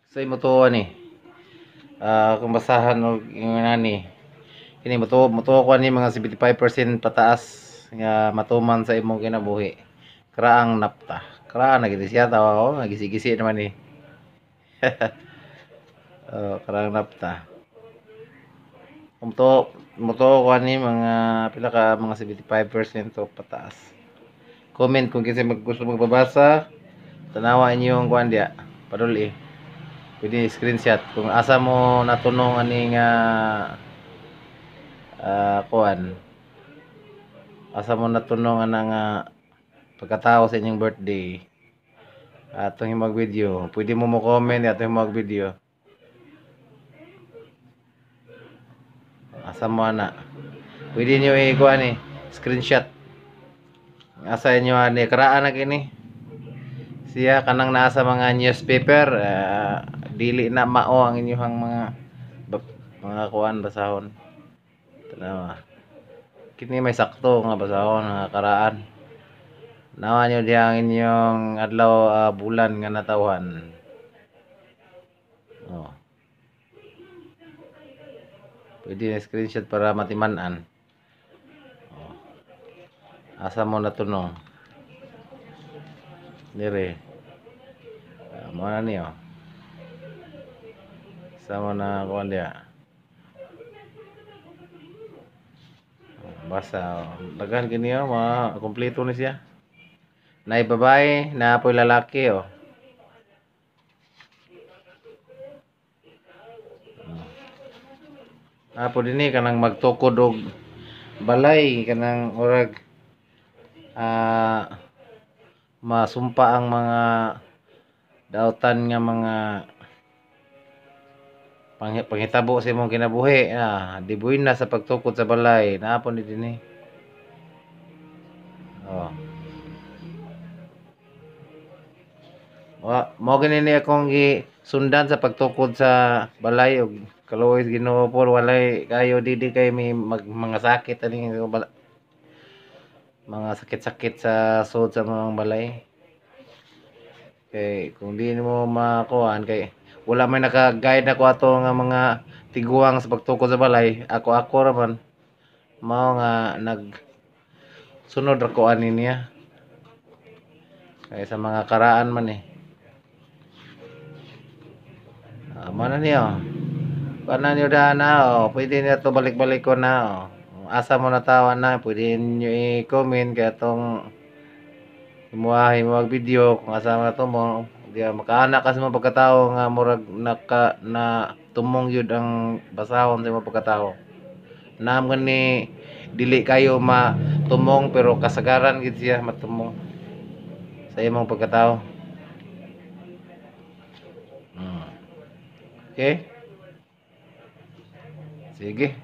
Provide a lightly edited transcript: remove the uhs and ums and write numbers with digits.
Sa imo to ani. Kung basahan og ingon ani. Kini moto ko ni mga 75% pataas nga matuman sa imong kinabuhi. Karaang napta. Karaan na gid siya tawa ko, nagisi-gisi naman ni. Karaang napta. Moto moto ko ni mga pila ka mga 75% o pataas. Comment kung kinsa gusto magbabasa. Tanawa inyo yung kuan dia. Paduli. Pwede screenshot kung asa mo natunong ani nga kuan. Asa mo natunong ana nga pagkatao sa inyong birthday. Atong himag video. Pwede mo comment atong himag video. Asa mo ana. Pwede niyo i-kuan ni screenshot. Asa inyo ani karaan na kini. Siya kanang nasa mga newspaper dili na mao ang inyong mga kuan basahon. Tanawa. Kini may sakto nga basahon nga karaan. Nawa nyo diya ang inyong adlaw bulan nga natawhan. Oh. Pwede na screenshot para matiman-an. Oh. Asa mo natunong. Dire. Mo na niyo. Asa mo na kuan diya. Basa. Daghan kini mga kompleto ni siya. Nay babae, na apoy lalaki Apo dinhi kanang magtukod og balay kanang urag masumpa ang mga dautan nga mga panghitabo sa imong kinabuhi. Dibuin na sa pagtukod sa balay. Naapon ni dinhi. Mo gani ni akong sundan sa pagtukod sa balay og kaluoy Ginoo po walay kayo didi kay may mga sakit ani mga sakit-sakit sa sud sa mga balay. Kay kung di mo makuan kay wala may naka-guide ako ato nga mga tiguang sa pagtukod sa balay. Ako raman mao nga sunod ako ani niya. Kay sa mga karaan man Mana niyo? Paano niyo pwede niyo to balik-balik ko na Asa mo natawan na, pwede niyo i-comment kaya tong himuag video kung asa mo na to mo. Di makaana kasi mo pagkatao nga murag na tumong yun ang basahon sa mga pagkatao. Naman ni dili kayo matumong pero kasagaran gid siya matumong sa imong pagkatao. Okay? Sige.